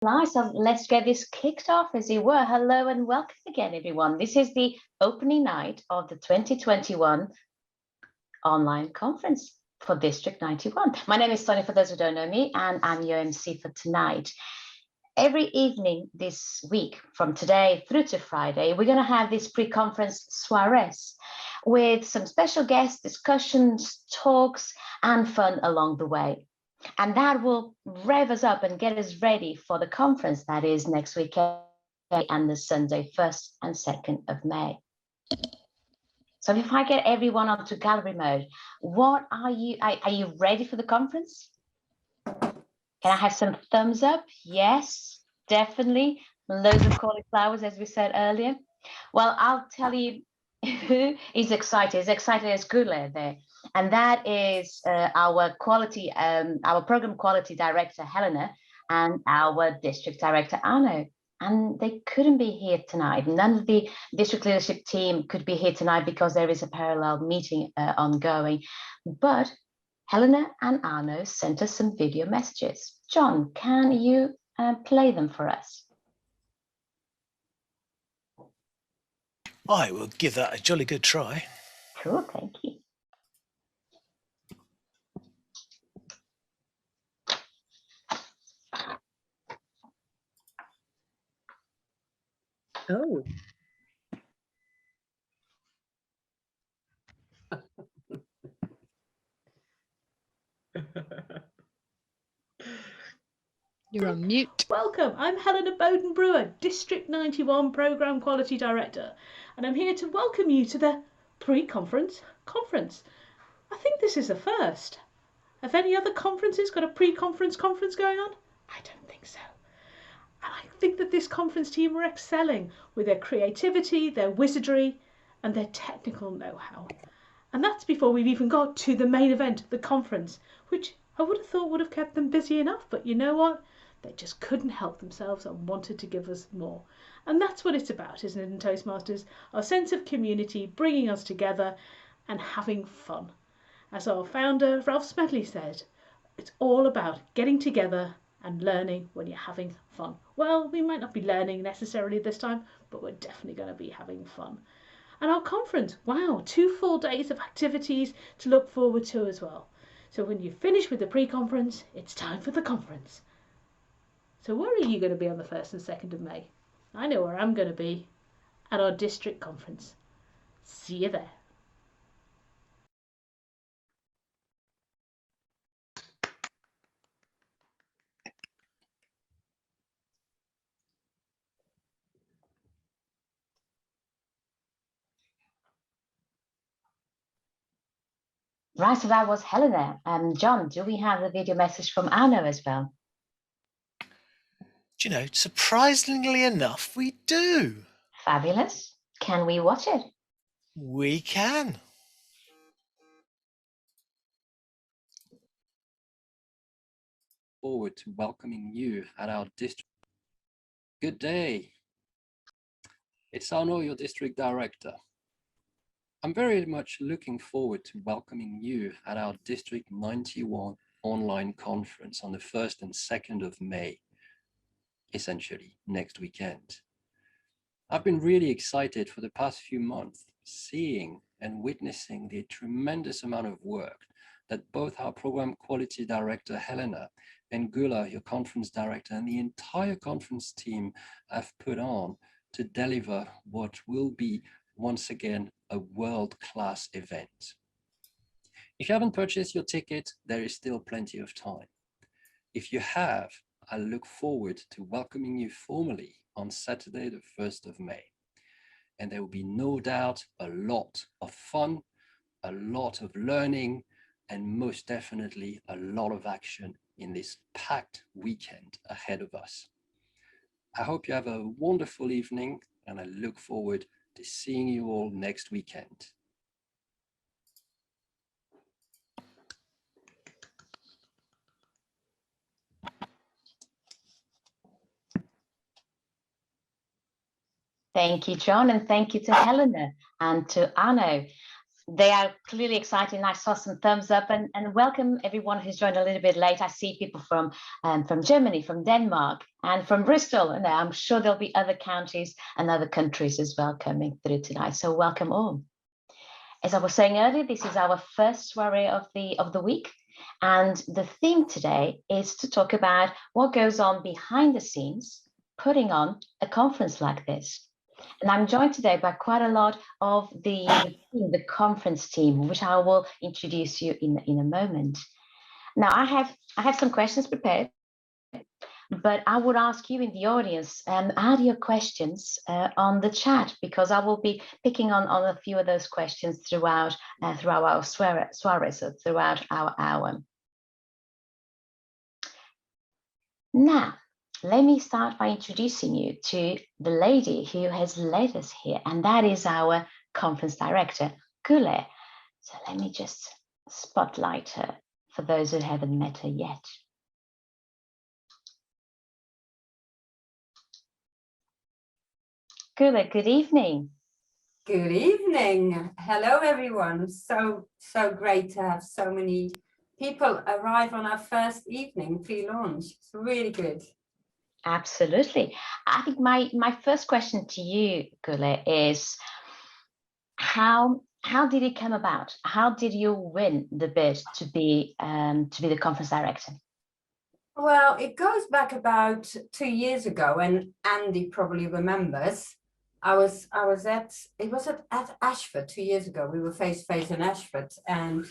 Nice, so let's get this kicked off as you were. Hello and welcome again, everyone. This is the opening night of the 2021 online conference for District 91. My name is Sonia, for those who don't know me, and I'm your MC for tonight. Every evening this week, from today through to Friday, we're going to have these pre-conference soirees with some special guests, discussions, talks, and fun along the way. And that will rev us up and get us ready for the conference that is next weekend and the Sunday, 1st and 2nd of May. So if I get everyone onto gallery mode, what are you ready for the conference? Can I have some thumbs up? Yes, definitely. Loads of cauliflowers, as we said earlier. Well, I'll tell you who is excited. Is excited as Gula there. And that is our program quality director, Helena, and our district director, Arno. And they couldn't be here tonight. None of the district leadership team could be here tonight because there is a parallel meeting ongoing. But Helena and Arno sent us some video messages. John, can you play them for us? I will give that a jolly good try. Cool, thank you. Oh. You're on mute. Welcome, I'm Helena Bowden-Brewer, District 91 Programme Quality Director, and I'm here to welcome you to the pre-conference conference. I think this is the first. Have any other conferences got a pre-conference conference going on? I don't think so. And I think that this conference team are excelling with their creativity, their wizardry, and their technical know-how. And that's before we've even got to the main event, the conference, which I would have thought would have kept them busy enough, but you know what? They just couldn't help themselves and wanted to give us more. And that's what it's about, isn't it, in Toastmasters? Our sense of community, bringing us together and having fun. As our founder, Ralph Smedley, said, it's all about getting together and learning when you're having fun. Well, we might not be learning necessarily this time, but we're definitely going to be having fun. And our conference, wow, 2 full days of activities to look forward to as well. So when you finish with the pre-conference, it's time for the conference. So where are you going to be on the 1st and 2nd of May? I know where I'm going to be, at our district conference. See you there. Right, so that was Helena. John, do we have a video message from Arno as well? Do you know, surprisingly enough, we do. Fabulous. Can we watch it? We can. Forward to welcoming you at our district. Good day. It's Arno, your district director. I'm very much looking forward to welcoming you at our District 91 online conference on the 1st and 2nd of May, essentially next weekend. I've been really excited for the past few months, seeing and witnessing the tremendous amount of work that both our program quality director, Helena, and Gula, your conference director, and the entire conference team have put on to deliver what will be, once again, a world-class event. If you haven't purchased your ticket, there is still plenty of time. If you have, I look forward to welcoming you formally on Saturday, the 1st of May. And there will be no doubt a lot of fun, a lot of learning, and most definitely a lot of action in this packed weekend ahead of us. I hope you have a wonderful evening, and I look forward to seeing you all next weekend. Thank you, John, and thank you to Helena and to Arno. They are clearly exciting. I saw some thumbs up, and welcome everyone who's joined a little bit late. I see people from Germany, from Denmark, and from Bristol, and I'm sure there'll be other counties and other countries as well coming through tonight. So welcome all. As I was saying earlier, this is our first soiree of the week, and the theme today is to talk about what goes on behind the scenes, putting on a conference like this. And I'm joined today by quite a lot of the conference team, which I will introduce you in a moment. Now, I have some questions prepared, but I would ask you in the audience, add your questions on the chat, because I will be picking on a few of those questions throughout our soiree, so throughout our hour. Now, let me start by introducing you to the lady who has led us here, and that is our conference director, Gule. So let me just spotlight her for those who haven't met her yet. Gule, good evening. Good evening. Hello, everyone. So great to have so many people arrive on our first evening pre-launch. It's really good. Absolutely. I think my first question to you, Gule, is how did it come about? How did you win the bid to be the conference director? Well, it goes back about 2 years ago, and Andy probably remembers. It was at Ashford 2 years ago. We were face to face in Ashford, and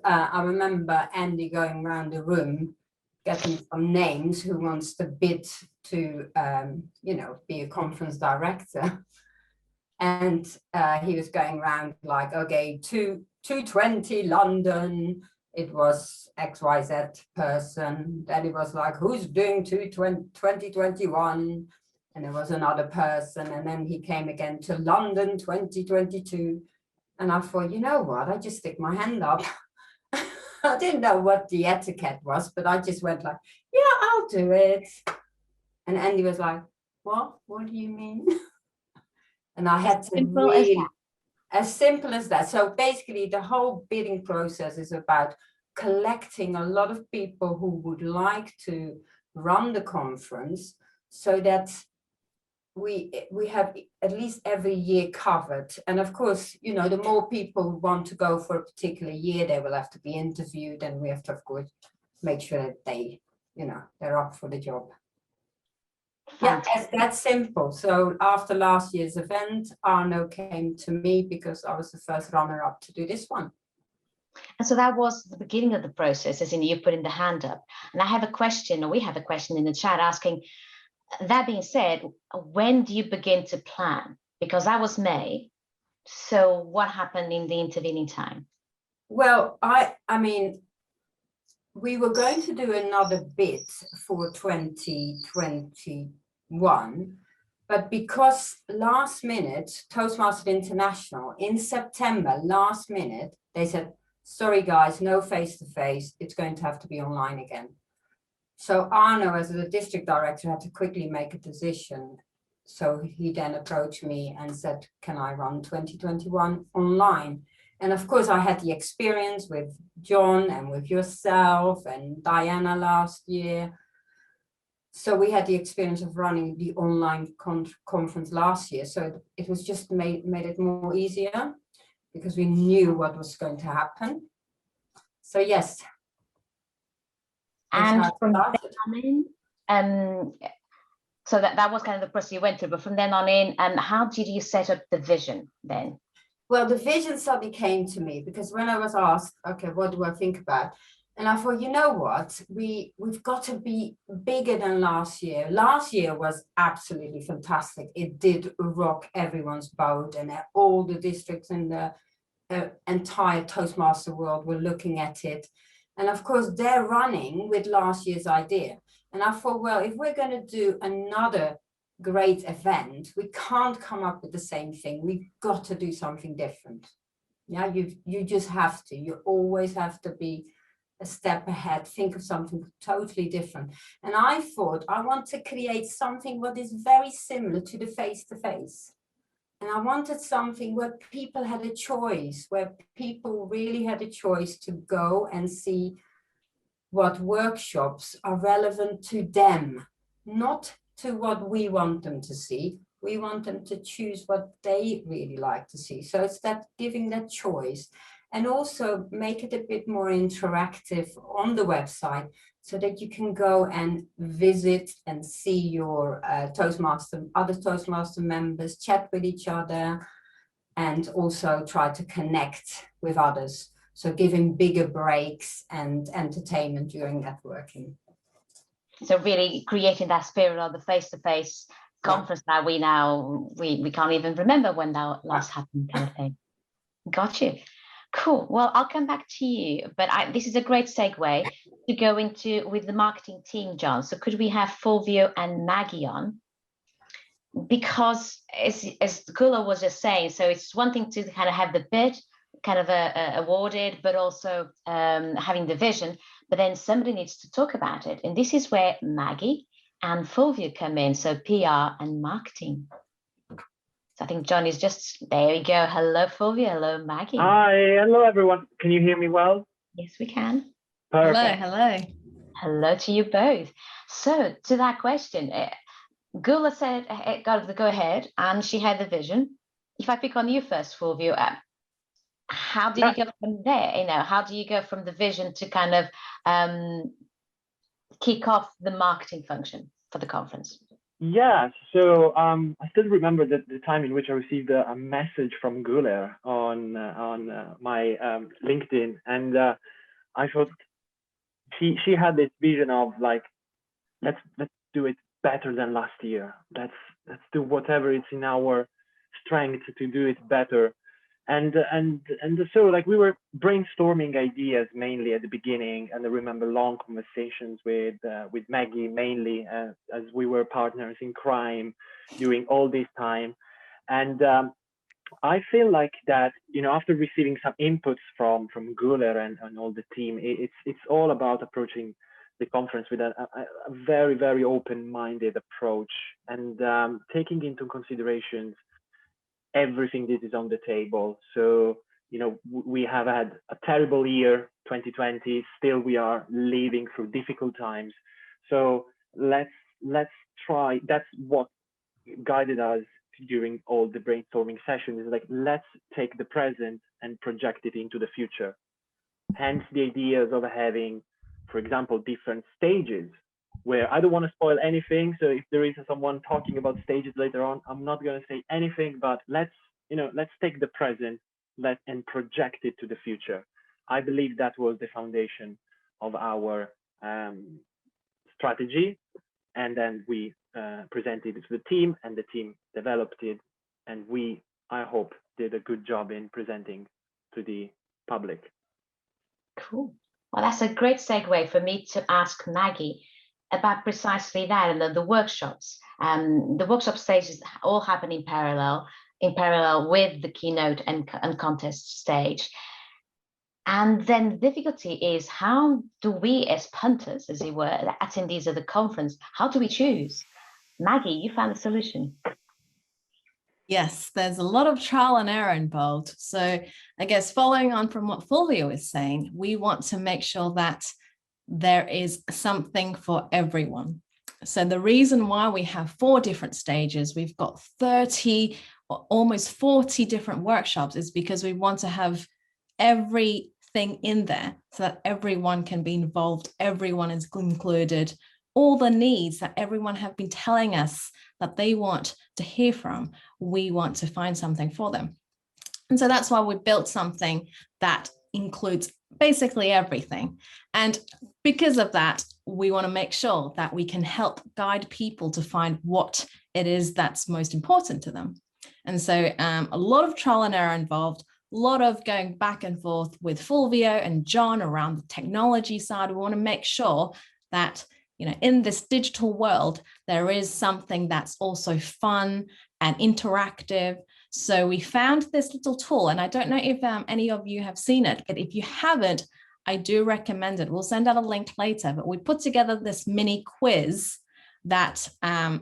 I remember Andy going around the room, getting some names who wants to bid to be a conference director, and he was going around like, okay, 220 London. It was XYZ person. Then it was like, who's doing 2021? And there was another person, and then he came again to London 2022. And I thought, you know what? I just stick my hand up. I didn't know what the etiquette was, but I just went like, yeah, I'll do it. And Andy was like, what? What do you mean? And I had to really, as simple as that. So basically, the whole bidding process is about collecting a lot of people who would like to run the conference, so that we have at least every year covered. And of course, the more people want to go for a particular year, they will have to be interviewed, and we have to, of course, make sure that they, they're up for the job. Yeah, it's that simple. So after last year's event, Arno came to me because I was the first runner-up to do this one. And so that was the beginning of the process, as in you putting the hand up. And I have a question, or we have a question in the chat asking, that being said, when do you begin to plan? Because that was May. So what happened in the intervening time? Well, I mean, we were going to do another bid for 2021, but because last minute, Toastmasters International in September, last minute, they said, sorry guys, no face-to-face, it's going to have to be online again. So Arno, as the district director, had to quickly make a decision. So he then approached me and said, can I run 2021 online? And of course, I had the experience with John and with yourself and Diana last year. So we had the experience of running the online conference last year. So it was just made it more easier, because we knew what was going to happen. So yes. And from then on in, so that was kind of the process you went through, but from then on in, how did you set up the vision then? Well, the vision suddenly came to me, because when I was asked, okay, what do I think about? And I thought, you know what, we've got to be bigger than last year. Last year was absolutely fantastic. It did rock everyone's boat, and all the districts in the entire Toastmaster world were looking at it. And of course, they're running with last year's idea. And I thought, well, if we're going to do another great event, we can't come up with the same thing. We've got to do something different. Yeah, you just have to. You always have to be a step ahead, think of something totally different. And I thought, I want to create something what is very similar to the face-to-face. And I wanted something where people had a choice, where people really had a choice to go and see what workshops are relevant to them, not to what we want them to see. We want them to choose what they really like to see. So it's that giving that choice, and also make it a bit more interactive on the website so that you can go and visit and see your other Toastmaster members, chat with each other, and also try to connect with others. So giving bigger breaks and entertainment during networking. So really creating that spirit of the face-to-face conference that we can't even remember when that last happened, kind of thing. Got you. Cool. Well, I'll come back to you, but this is a great segue to go into with the marketing team, John. So could we have Fulvio and Maggie on? Because as Gula was just saying, so it's one thing to kind of have the bid kind of awarded, but also having the vision, but then somebody needs to talk about it. And this is where Maggie and Fulvio come in, so PR and marketing. So I think John is just, there we go. Hello, Fulvio. Hello, Maggie. Hi, hello everyone. Can you hear me well? Yes, we can. Perfect. Hello. Hello to you both. So to that question, Gula said, got the go ahead, and she had the vision. If I pick on you first, Fulvio, how did you go from there? You know, how do you go from the vision to kind of kick off the marketing function for the conference? Yeah, so I still remember the time in which I received a message from Gula on my LinkedIn, and I thought she had this vision of like, let's do it better than last year. Let's do whatever is in our strength to do it better. And so like we were brainstorming ideas mainly at the beginning, and I remember long conversations with Maggie mainly as we were partners in crime during all this time. And I feel like that, you know, after receiving some inputs from Gula and all the team, it's all about approaching the conference with a very, very open-minded approach, and taking into considerations everything that is on the table. So, you know, we have had a terrible year, 2020. Still, we are living through difficult times. So let's try. That's what guided us during all the brainstorming sessions. Is like, let's take the present and project it into the future. Hence the ideas of having, for example, different stages, where I don't want to spoil anything. So if there is someone talking about stages later on, I'm not going to say anything, but let's take the present and project it to the future. I believe that was the foundation of our strategy. And then we presented it to the team, and the team developed it. And I hope, did a good job in presenting to the public. Cool. Well, that's a great segue for me to ask Maggie about precisely that, and the workshops. The workshop stages all happen in parallel with the keynote and contest stage. And then the difficulty is, how do we as punters, as it were, the attendees of the conference, how do we choose? Maggie, you found a solution. Yes, there's a lot of trial and error involved. So I guess following on from what Fulvio is saying, we want to make sure that there is something for everyone. So the reason why we have 4 different stages, we've got 30 or almost 40 different workshops, is because we want to have everything in there so that everyone can be involved, everyone is included, all the needs that everyone have been telling us that they want to hear from, we want to find something for them. And so that's why we built something that includes basically everything. And because of that, we want to make sure that we can help guide people to find what it is that's most important to them. And so a lot of trial and error involved, a lot of going back and forth with Fulvio and John around the technology side. We want to make sure that, you know, in this digital world, there is something that's also fun and interactive. So we found this little tool, and I don't know if any of you have seen it, but if you haven't, I do recommend it. We'll send out a link later, but we put together this mini quiz that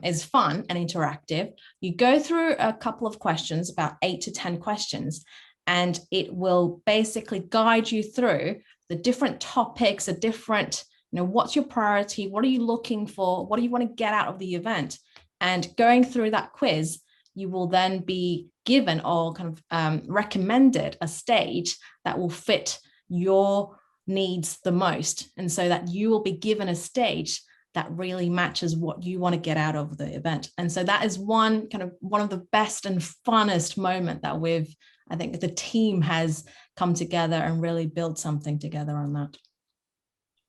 is fun and interactive. You go through a couple of questions, about 8 to 10 questions, and it will basically guide you through the different topics, the different, what's your priority? What are you looking for? What do you want to get out of the event? And going through that quiz, you will then be given or kind of recommended a stage that will fit your needs the most. And so that you will be given a stage that really matches what you want to get out of the event. And so that is one of the best and funnest moment that I think the team has come together and really built something together on that.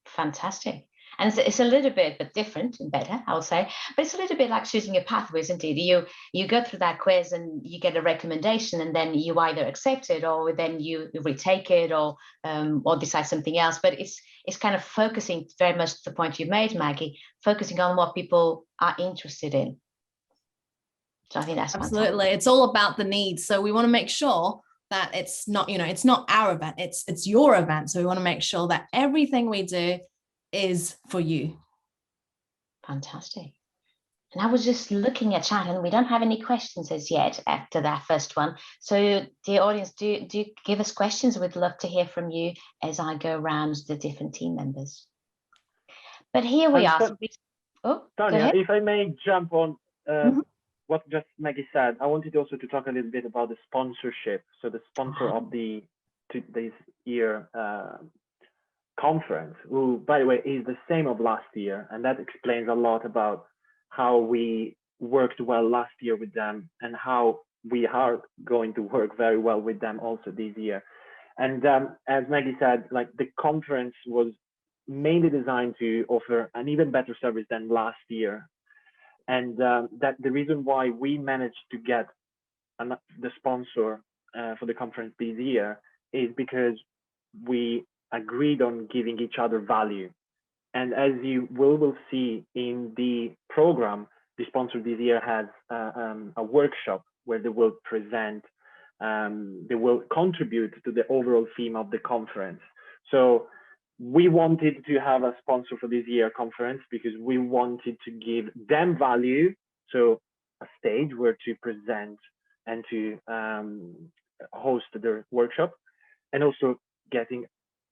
Fantastic. And it's a little bit but different and better, I'll say, but it's a little bit like choosing a pathway, isn't it? You go through that quiz and you get a recommendation, and then you either accept it or then you retake it or decide something else. But it's kind of focusing very much to the point you made, Maggie, focusing on what people are interested in. So I think that's absolutely fantastic. It's all about the needs. So we want to make sure that it's not, it's not our event, it's your event. So we want to make sure that everything we do is for you. Fantastic. And I was just looking at chat, and we don't have any questions as yet after that first one. So the audience, do give us questions. We'd love to hear from you as I go around the different team members. But here we are. Tanya, if I may jump on what just Maggie said, I wanted also to talk a little bit about the sponsorship. So the sponsor of this year conference, who, by the way, is the same of last year, and that explains a lot about how we worked well last year with them and how we are going to work very well with them also this year. And as Maggie said, like, the conference was mainly designed to offer an even better service than last year, and that the reason why we managed to get the sponsor for the conference this year is because we agreed on giving each other value. And as you will see in the program, the sponsor this year has a workshop where they will present, they will contribute to the overall theme of the conference. So we wanted to have a sponsor for this year conference because we wanted to give them value. So a stage where to present and to host their workshop, and also getting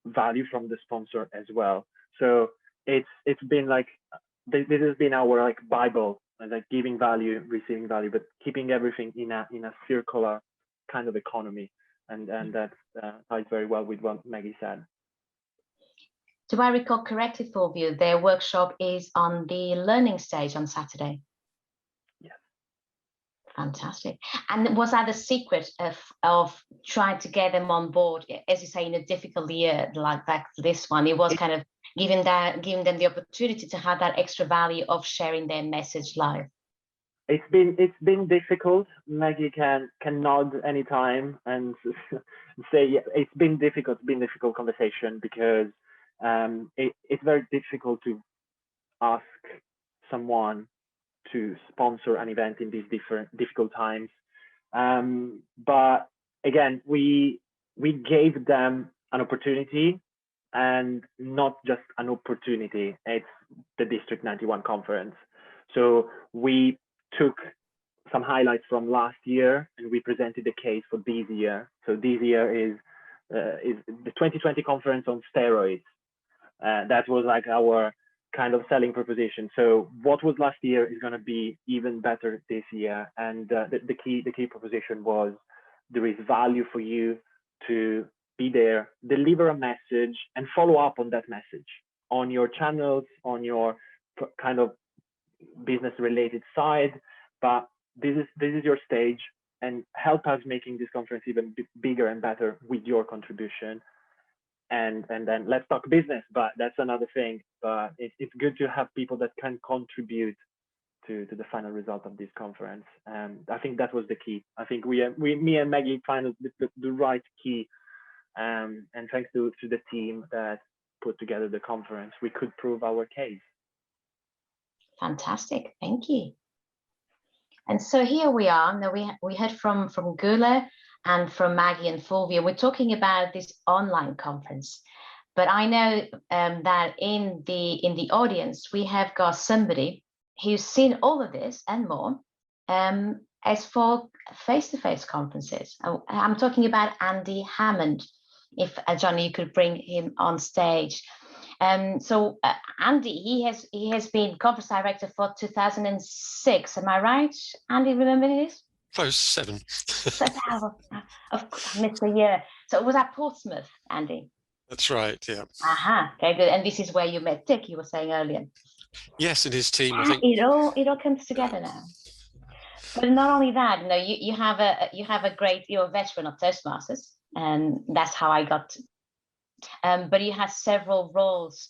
value from the sponsor as well. So it's been like, this has been our like Bible, like giving value, receiving value, but keeping everything in a circular kind of economy, and that ties very well with what Maggie said. Do I recall correctly, Fulvio, their workshop is on the learning stage on Saturday? Yes. Fantastic. And was that the secret of trying to get them on board, as you say, in a difficult year like that, this one? It was kind of giving them the opportunity to have that extra value of sharing their message live. It's been difficult. Maggie can nod anytime and say, yeah, it's been difficult. It's been a difficult conversation because it's very difficult to ask someone to sponsor an event in these difficult times. But again, we gave them an opportunity, and not just an opportunity. It's the District 91 conference. So we took some highlights from last year and we presented the case for this year. So this year is the 2020 conference on steroids. That was like our kind of selling proposition. So what was last year is going to be even better this year. And the key proposition was, there is value for you to be there, deliver a message, and follow up on that message on your channels, on your kind of business related side. But this is your stage, and help us making this conference even bigger and better with your contribution. And then let's talk business, but that's another thing. But it's good to have people that can contribute to the final result of this conference. And I think that was the key. I think me and Maggie found the right key. And thanks to the team that put together the conference, we could prove our case. Fantastic, thank you. And so here we are. Now we heard from Gula and from Maggie and Fulvio. We're talking about this online conference, but I know that in the audience we have got somebody who's seen all of this and more, as for face-to-face conferences. I'm talking about Andy Hammond. If Johnny, you could bring him on stage. So Andy, he has been conference director for 2006. Am I right? Andy, remember this? Close, 7. I missed a year. So it was at Portsmouth, Andy. That's right, yeah. Aha, very good. And this is where you met Dick, you were saying earlier. Yes, and his team, I think. It all comes together now. But not only that, you have a great, you're a veteran of Toastmasters, and that's how I got. But you had several roles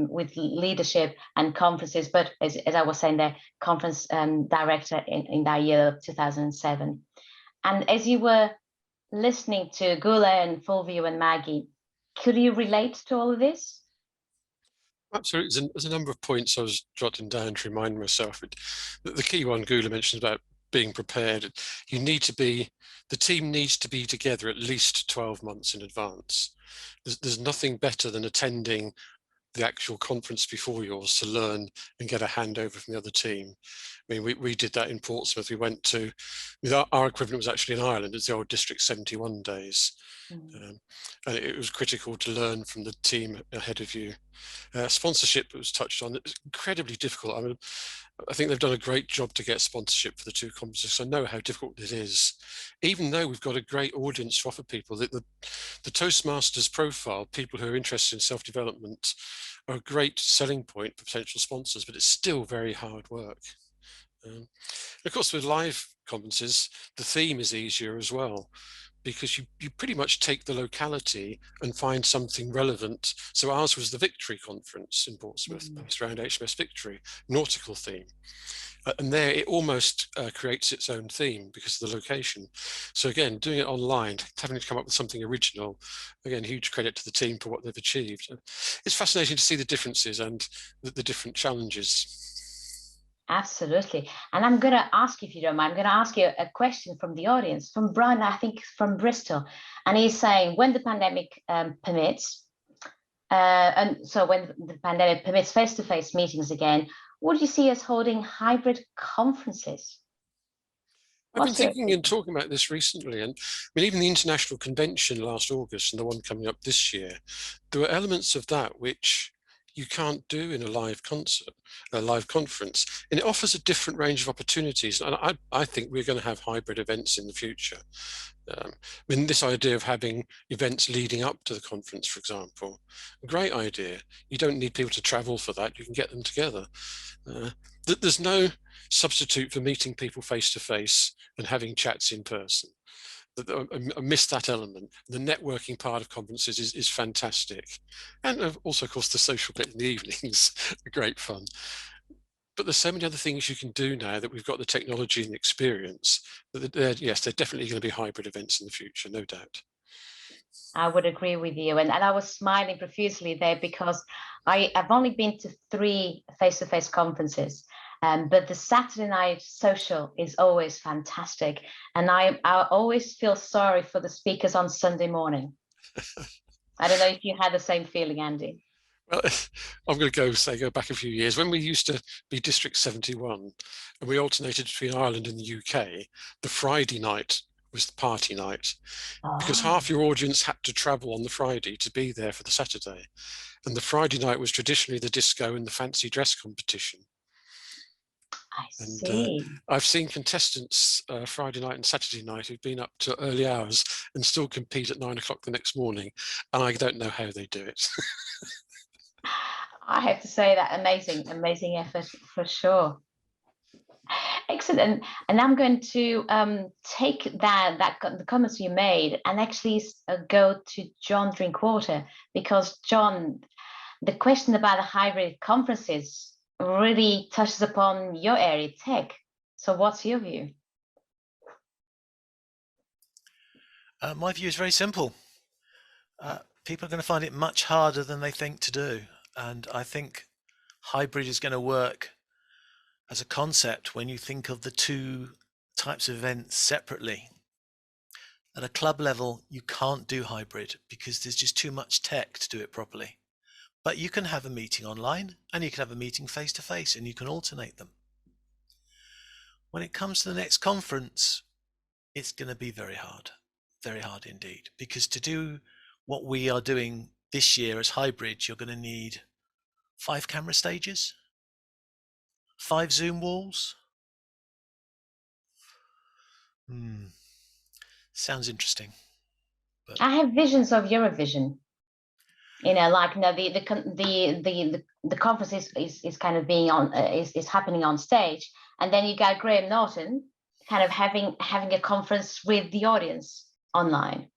with leadership and conferences. But as I was saying, the conference director in that year of 2007. And as you were listening to Gule and Fulvio and Maggie, could you relate to all of this? Absolutely. There's a number of points I was jotting down to remind myself. The key one Gula mentioned about being prepared. The team needs to be together at least 12 months in advance. There's nothing better than attending the actual conference before yours to learn and get a handover from the other team. I mean, we did that in Portsmouth. We went to, our equivalent was actually in Ireland. It's the old District 71 days. And it was critical to learn from the team ahead of you. Sponsorship was touched on. It's incredibly difficult. I mean, I think they've done a great job to get sponsorship for the two conferences. So I know how difficult it is, even though we've got a great audience to offer people. The Toastmasters profile, people who are interested in self-development, are a great selling point for potential sponsors, but it's still very hard work. Of course, with live conferences, the theme is easier as well, because you pretty much take the locality and find something relevant. So ours was the Victory Conference in Portsmouth, based around HMS Victory, nautical theme. And there it almost creates its own theme because of the location. So again, doing it online, having to come up with something original, again, huge credit to the team for what they've achieved. It's fascinating to see the differences and the different challenges. Absolutely. And I'm going to ask you, if you don't mind, I'm going to ask you a question from the audience, from Brian, I think from Bristol. And he's saying, when the pandemic permits, and so when the pandemic permits face-to-face meetings again, would you see us holding hybrid conferences? I've been thinking and talking about this recently, and I mean, even the international convention last August and the one coming up this year, there were elements of that which you can't do in a live concert, a live conference, and it offers a different range of opportunities. And I think we're going to have hybrid events in the future. I mean, this idea of having events leading up to the conference, for example, a great idea. You don't need people to travel for that. You can get them together. There's no substitute for meeting people face to face and having chats in person. I miss that element. The networking part of conferences is fantastic. And also, of course, the social bit in the evenings are great fun. But there's so many other things you can do now that we've got the technology and the experience. Yes, they're definitely going to be hybrid events in the future, no doubt. I would agree with you. And I was smiling profusely there because I've only been to 3 face-to-face conferences. But the Saturday night social is always fantastic. And I always feel sorry for the speakers on Sunday morning. I don't know if you had the same feeling, Andy. Well, I'm going to go back a few years. When we used to be District 71 and we alternated between Ireland and the UK, the Friday night was the party night because half your audience had to travel on the Friday to be there for the Saturday. And the Friday night was traditionally the disco and the fancy dress competition. I see. I've seen contestants Friday night and Saturday night who've been up to early hours and still compete at 9 o'clock the next morning. And I don't know how they do it. I have to say that amazing effort for sure. Excellent. And I'm going to take the comments you made and actually go to John Drinkwater, because John, the question about the hybrid conferences really touches upon your area, tech. So what's your view? My view is very simple. People are going to find it much harder than they think to do. And I think hybrid is going to work as a concept when you think of the two types of events separately. At a club level, you can't do hybrid because there's just too much tech to do it properly. But you can have a meeting online and you can have a meeting face to face and you can alternate them. When it comes to the next conference, it's going to be very hard indeed, because to do what we are doing this year as hybrid, you're going to need 5 camera stages, 5 Zoom walls. Sounds interesting. But I have visions of Eurovision. Like the conference is kind of being on is happening on stage, and then you got Graham Norton kind of having a conference with the audience online.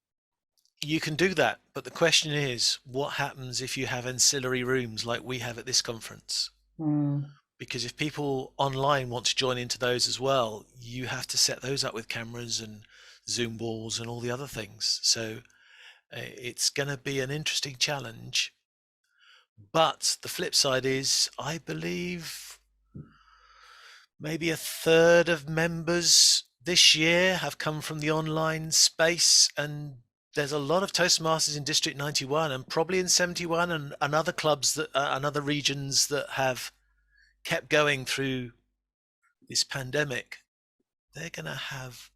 You can do that, but the question is, what happens if you have ancillary rooms like we have at this conference? Because if people online want to join into those as well, you have to set those up with cameras and Zoom walls and all the other things. So it's going to be an interesting challenge. But the flip side is, I believe maybe a third of members this year have come from the online space, and there's a lot of Toastmasters in District 91 and probably in 71 and other clubs that and other regions that have kept going through this pandemic. They're going to have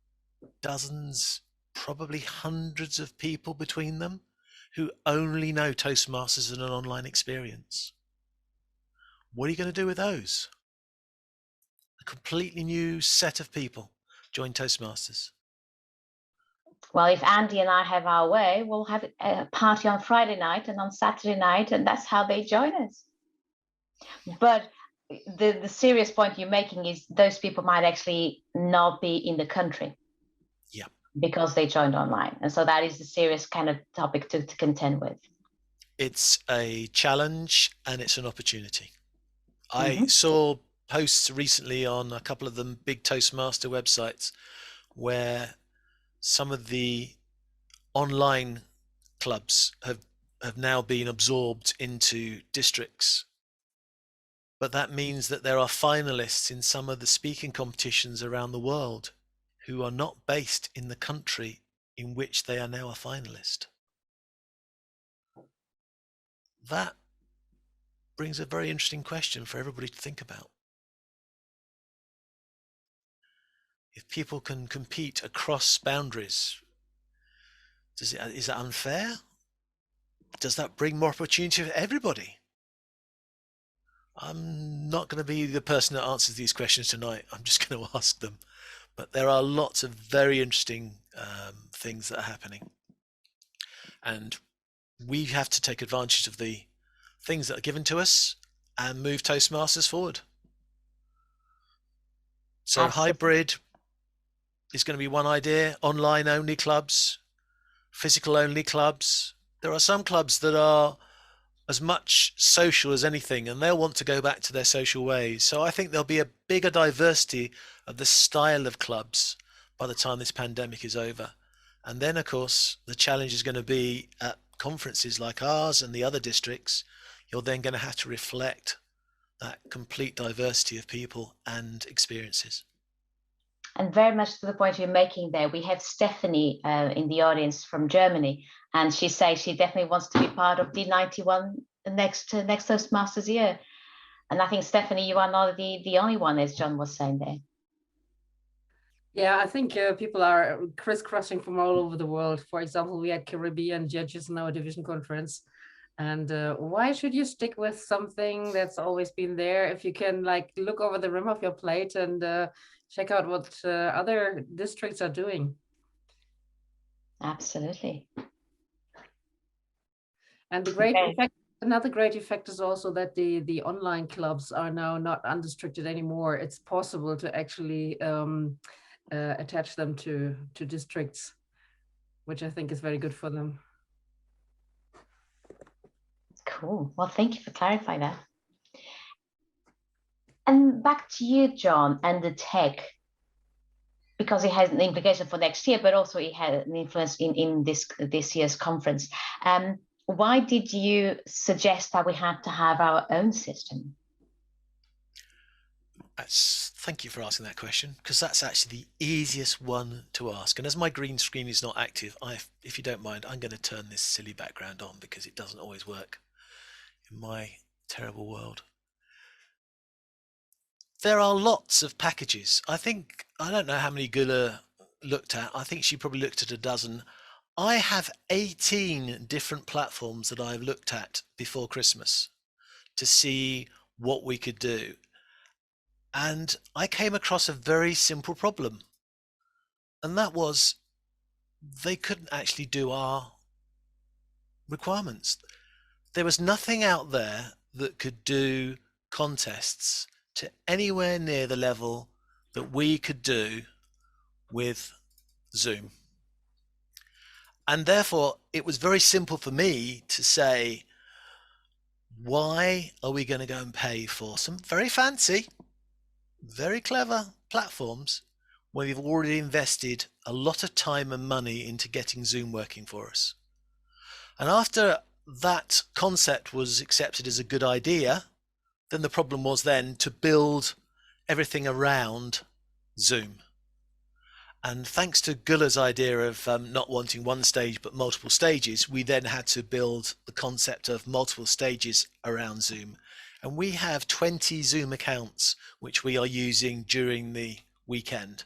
dozens, probably hundreds of people between them who only know Toastmasters and an online experience. What are you going to do with those? A completely new set of people join Toastmasters. Well, if Andy and I have our way, we'll have a party on Friday night and on Saturday night, and that's how they join us. But the serious point you're making is those people might actually not be in the country. Yeah. Because they joined online. And so that is the serious kind of topic to contend with. It's a challenge and it's an opportunity. I saw posts recently on a couple of the big Toastmaster websites where some of the online clubs have now been absorbed into districts. But that means that there are finalists in some of the speaking competitions around the world who are not based in the country in which they are now a finalist. That brings a very interesting question for everybody to think about. If people can compete across boundaries, is it unfair? Does that bring more opportunity for everybody? I'm not going to be the person that answers these questions tonight. I'm just going to ask them. But there are lots of very interesting things that are happening. And we have to take advantage of the things that are given to us and move Toastmasters forward. So Absolutely. Hybrid is going to be one idea. Online only clubs, physical only clubs. There are some clubs that are as much social as anything, and they'll want to go back to their social ways. So I think there'll be a bigger diversity of the style of clubs by the time this pandemic is over. And then, of course, the challenge is going to be at conferences like ours and the other districts. You're then going to have to reflect that complete diversity of people and experiences. And very much to the point you're making there, we have Stephanie in the audience from Germany, and she says she definitely wants to be part of the 91 next Toastmasters year. And I think, Stephanie, you are not the only one, as John was saying there. Yeah, I think people are crisscrossing from all over the world. For example, we had Caribbean judges in our division conference. And why should you stick with something that's always been there if you can like look over the rim of your plate and check out what other districts are doing? Absolutely. And the great effect, another great effect is also that the online clubs are now not unrestricted anymore. It's possible to actually attach them to districts, which I think is very good for them. Cool. Well, thank you for clarifying that. And back to you, John, and the tech, because it has an implication for next year, but also it had an influence in this year's conference. Why did you suggest that we had to have our own system? Thank you for asking that question, because that's actually the easiest one to ask. And as my green screen is not active, if you don't mind, I'm going to turn this silly background on because it doesn't always work in my terrible world. there are lots of packages. I don't know how many Gula looked at. I think she probably looked at a dozen. I have 18 different platforms that I've looked at before Christmas to see what we could do. And I came across a very simple problem. And that was they couldn't actually do our requirements. There was nothing out there that could do contests to anywhere near the level that we could do with Zoom. And therefore, it was very simple for me to say, why are we going to go and pay for some very fancy, very clever platforms when we've already invested a lot of time and money into getting Zoom working for us? And after that concept was accepted as a good idea, then the problem was then to build everything around Zoom. And thanks to Gula's idea of not wanting one stage but multiple stages, we then had to build the concept of multiple stages around Zoom. And we have 20 Zoom accounts which we are using during the weekend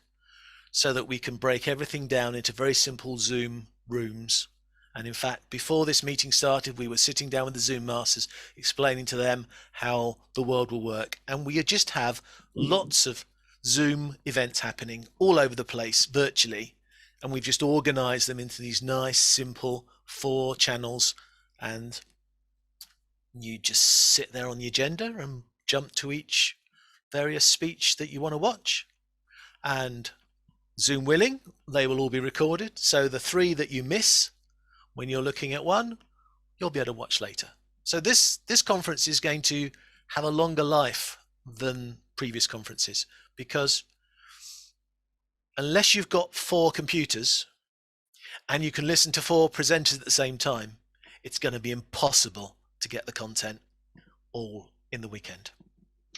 so that we can break everything down into very simple Zoom rooms. And in fact, before this meeting started, we were sitting down with the Zoom masters, explaining to them how the world will work. And we just have lots of Zoom events happening all over the place virtually. And we've just organized them into these nice, simple 4 channels. And you just sit there on the agenda and jump to each various speech that you want to watch. And Zoom willing, they will all be recorded. So the 3 that you miss when you're looking at one, you'll be able to watch later. So this conference is going to have a longer life than previous conferences, because unless you've got 4 computers and you can listen to 4 presenters at the same time, it's going to be impossible to get the content all in the weekend.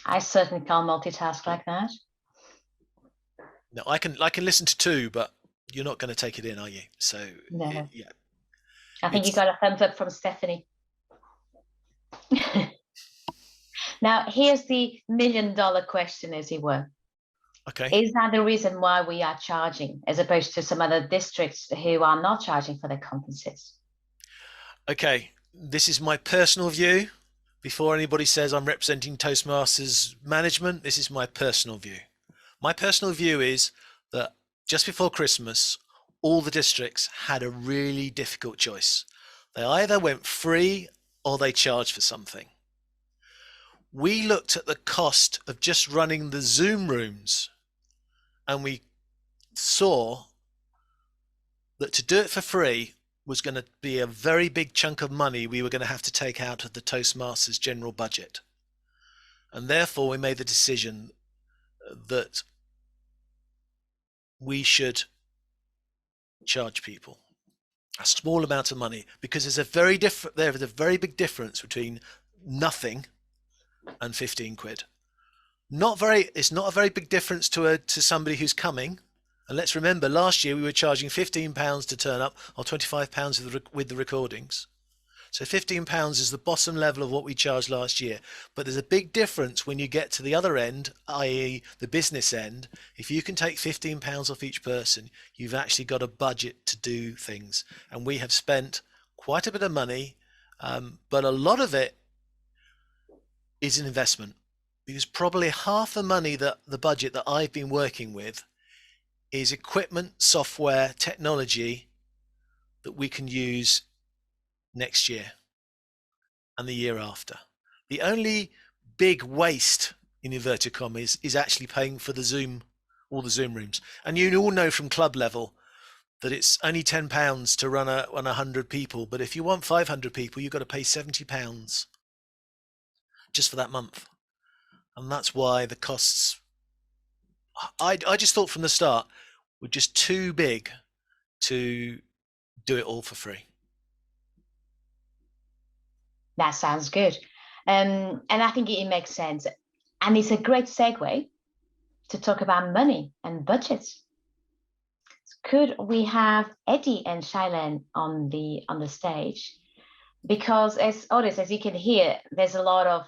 I certainly can't multitask like that. No, I can listen to 2, but you're not going to take it in, are you? So no. Yeah. I think you got a thumbs up from Stephanie. Now, here's the $1 million question, as it were. Okay. Is that the reason why we are charging, as opposed to some other districts who are not charging for their conferences? Okay, this is my personal view. Before anybody says I'm representing Toastmasters management, this is my personal view. My personal view is that just before Christmas, all the districts had a really difficult choice. They either went free or they charged for something. We looked at the cost of just running the Zoom rooms, and we saw that to do it for free was going to be a very big chunk of money we were going to have to take out of the Toastmasters general budget. And therefore we made the decision that we should charge people a small amount of money, because there's a very big difference between nothing and 15 quid. It's not a very big difference to somebody who's coming. And let's remember, last year we were charging £15 to turn up, or £25 with the recordings. So £15 is the bottom level of what we charged last year. But there's a big difference when you get to the other end, i.e. the business end. If you can take £15 off each person, you've actually got a budget to do things. And we have spent quite a bit of money, but a lot of it is an investment, because probably half the money, that the budget that I've been working with, is equipment, software, technology that we can use next year and the year after. The only big waste, in inverted commas, is actually paying for all the Zoom rooms. And you all know from club level that it's only £10 to run 100 people. But if you want 500 people, you've got to pay £70 just for that month. And that's why the costs, I just thought from the start, were just too big to do it all for free. That sounds good. And I think it makes sense. And it's a great segue to talk about money and budgets. Could we have Eddie and Shailen on the stage? because as audience, as you can hear, there's a lot of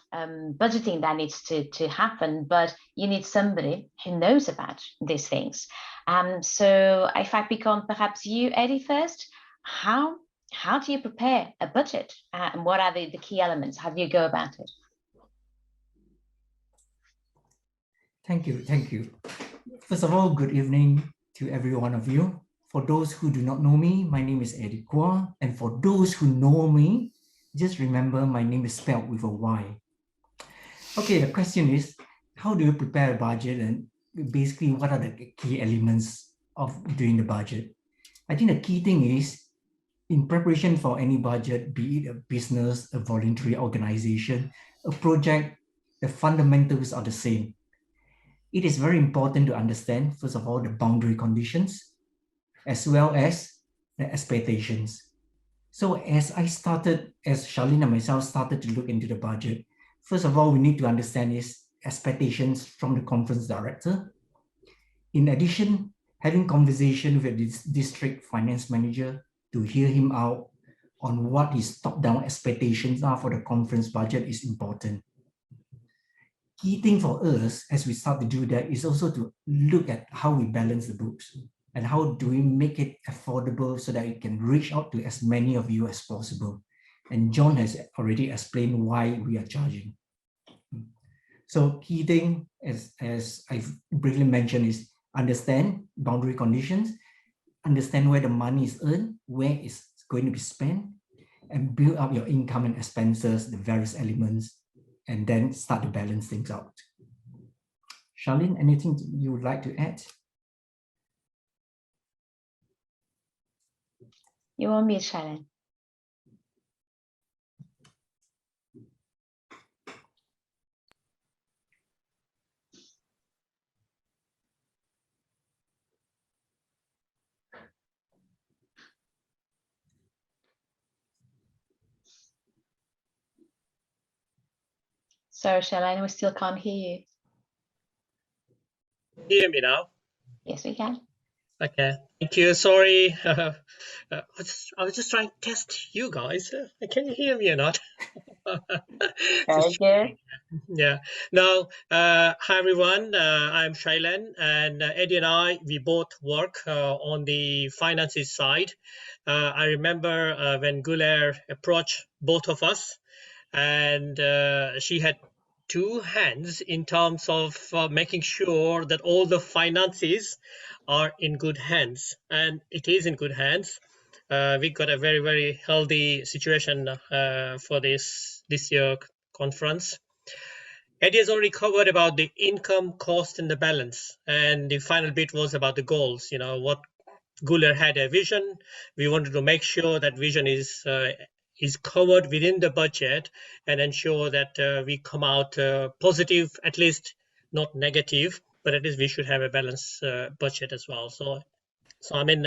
budgeting that needs to happen, but you need somebody who knows about these things. So if I pick on perhaps you, Eddie, first, how do you prepare a budget, and what are the key elements? How do you go about it? Thank you. First of all, good evening to every one of you. For those who do not know me, my name is Eddie Kwa, and for those who know me, just remember my name is spelled with a Y. Okay, the question is, how do you prepare a budget, and basically what are the key elements of doing the budget? I think the key thing is, in preparation for any budget, be it a business, a voluntary organization, a project, the fundamentals are the same. It is very important to understand, first of all, the boundary conditions, as well as the expectations. So as Charlene and myself started to look into the budget, first of all, we need to understand is expectations from the conference director. In addition, having conversation with the district finance manager to hear him out on what his top-down expectations are for the conference budget is important. Key thing for us as we start to do that is also to look at how we balance the books and how do we make it affordable so that it can reach out to as many of you as possible. And John has already explained why we are charging. So key thing, as I've briefly mentioned, is understand boundary conditions, understand where the money is earned, where it's going to be spent, and build up your income and expenses, the various elements, and then start to balance things out. Charlene, anything you would like to add? You want me, Charlene? Sorry, Charlene, we still can't hear you. Hear me now? Yes, we can. Okay, thank you. Sorry, I was just trying to test you guys. Can you hear me or not? Very good. Yeah. Now, hi everyone. I'm Shailen, and Eddie and I, we both work on the finances side. I remember when Gulair approached both of us, and she had two hands in terms of making sure that all the finances are in good hands, and it is in good hands. We got a very, very healthy situation for this year conference. Eddie has already covered about the income, cost, and the balance, and the final bit was about the goals. You know, what Gulair had a vision. We wanted to make sure that vision is covered within the budget and ensure that we come out positive, at least not negative, but at least we should have a balanced budget as well. So I mean,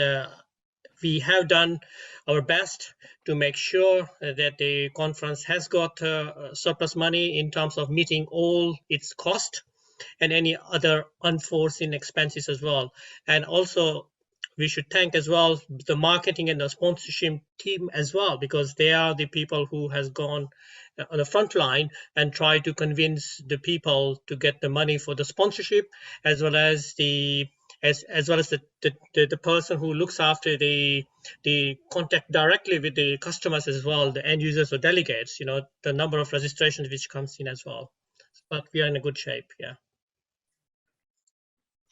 we have done our best to make sure that the conference has got surplus money in terms of meeting all its cost and any other unforeseen expenses as well. And also, we should thank as well the marketing and the sponsorship team as well, because they are the people who has gone on the front line and try to convince the people to get the money for the sponsorship, as well as the person who looks after the contact directly with the customers as well, the end users or delegates, you know, the number of registrations which comes in as well. But we are in a good shape, yeah.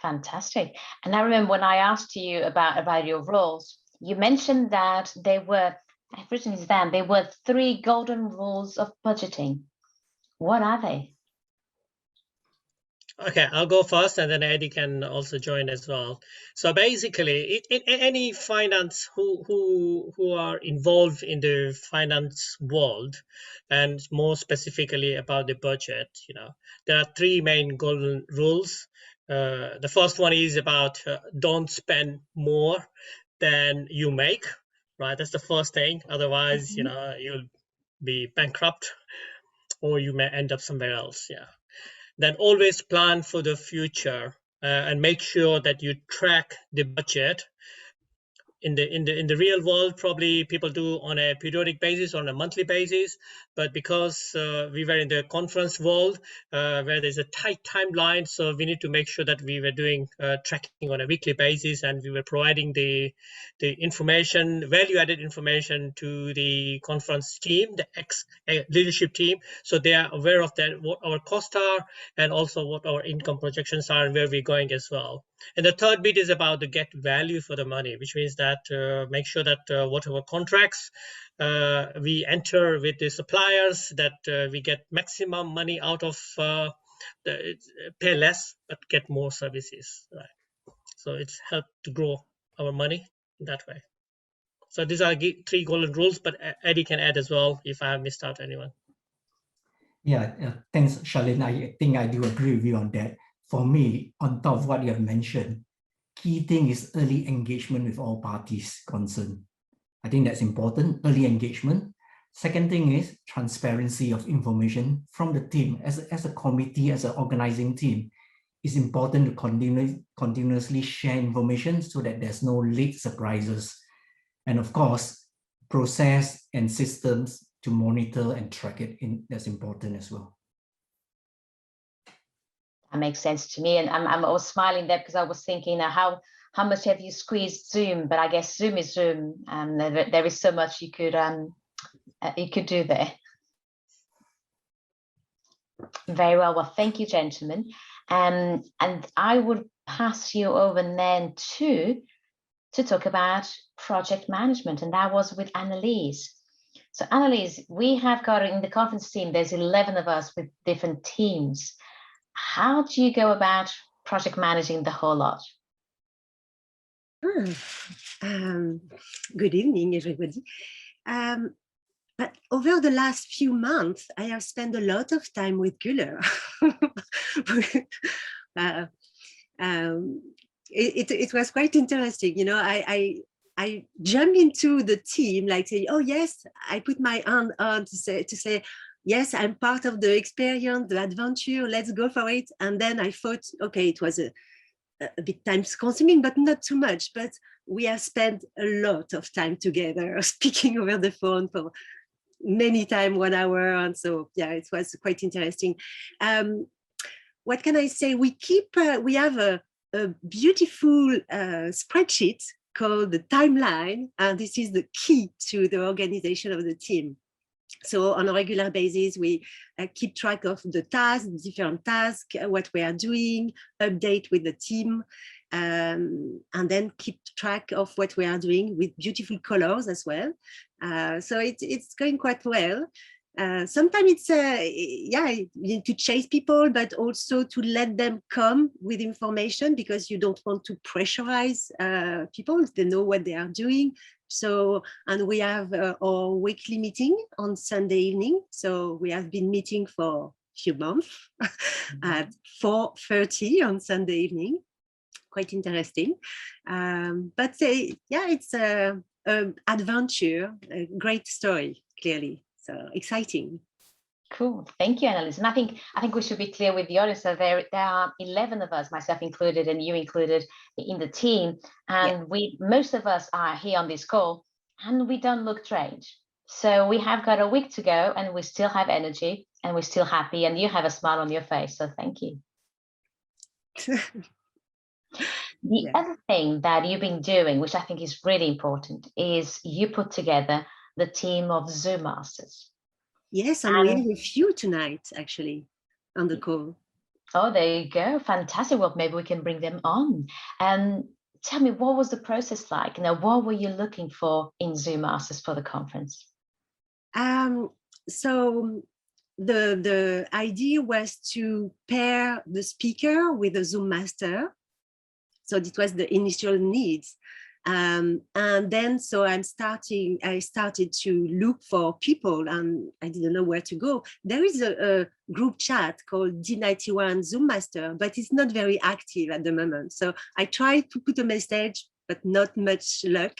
Fantastic. And I remember when I asked you about your roles, you mentioned that I've written this down, there were 3 golden rules of budgeting. What are they? Okay, I'll go first, and then Eddie can also join as well. So basically, in any finance who are involved in the finance world, and more specifically about the budget, you know, there are 3 main golden rules. The first one is about don't spend more than you make, right? That's the first thing. Otherwise, you know, you'll be bankrupt, or you may end up somewhere else. Yeah. Then always plan for the future and make sure that you track the budget in the real world, probably people do on a periodic basis, on a monthly basis. But because we were in the conference world where there's a tight timeline, so we need to make sure that we were doing tracking on a weekly basis, and we were providing the information, value-added information to the conference team, the leadership team, so they are aware of that, what our costs are, and also what our income projections are, and where we're going as well. And the third bit is about the get value for the money, which means that make sure that whatever contracts we enter with the suppliers, that we get maximum money out of pay less but get more services, right? So it's helped to grow our money that way. So these are three golden rules, but Eddie can add as well if I have missed out anyone. Yeah, thanks, Charlene. I think I do agree with you on that. For me, on top of what you have mentioned, key thing is early engagement with all parties concerned. I think that's important, early engagement. Second thing is transparency of information from the team. As a committee, as an organizing team, it's important to continuously share information so that there's no late surprises. And of course, process and systems to monitor and track it, that's important as well. That makes sense to me. And I'm always smiling there because I was thinking how much have you squeezed Zoom? But I guess Zoom is Zoom, and there is so much you could do there. Very well. Well, thank you, gentlemen. And I would pass you over then to talk about project management, and that was with Annalise. So Annalise, we have got in the conference team, there's 11 of us with different teams. How do you go about project managing the whole lot? Good evening, everybody. But over the last few months, I have spent a lot of time with Güler. It was quite interesting. You know, I jumped into the team, like saying, oh yes, I put my hand on to say, yes, I'm part of the experience, the adventure, let's go for it. And then I thought, okay, it was a bit time consuming, but not too much. But we have spent a lot of time together, speaking over the phone for many times, 1 hour. And so, yeah, it was quite interesting. What can I say? We have a beautiful spreadsheet called the timeline, and this is the key to the organization of the team. So on a regular basis, we keep track of the tasks, different tasks, what we are doing, update with the team, and then keep track of what we are doing with beautiful colors as well. So it's going quite well. Sometimes it's, yeah, you need to chase people, but also to let them come with information because you don't want to pressurize people. They know what they are doing. So, and we have our weekly meeting on Sunday evening. So we have been meeting for a few months at 4:30 on Sunday evening. Quite interesting. But yeah, it's an adventure, a great story, clearly. So exciting. Cool. Thank you, Annalise. And I think we should be clear with the audience that there are 11 of us, myself included, and you included, in the team. And most of us are here on this call, and we don't look strange. So we have got a week to go, and we still have energy, and we're still happy, and you have a smile on your face. So thank you. The other thing that you've been doing, which I think is really important, is you put together the team of Zoom Masters. Yes, and we have a few tonight, actually, on the call. Oh, there you go. Fantastic. Well, maybe we can bring them on. And tell me, what was the process like? Now, what were you looking for in Zoom Masters for the conference? So the idea was to pair the speaker with a Zoom Master. So it was the initial needs. And then, so I started to look for people, and I didn't know where to go. There is a group chat called D91 Zoom Master, but it's not very active at the moment. So I tried to put a message, but not much luck.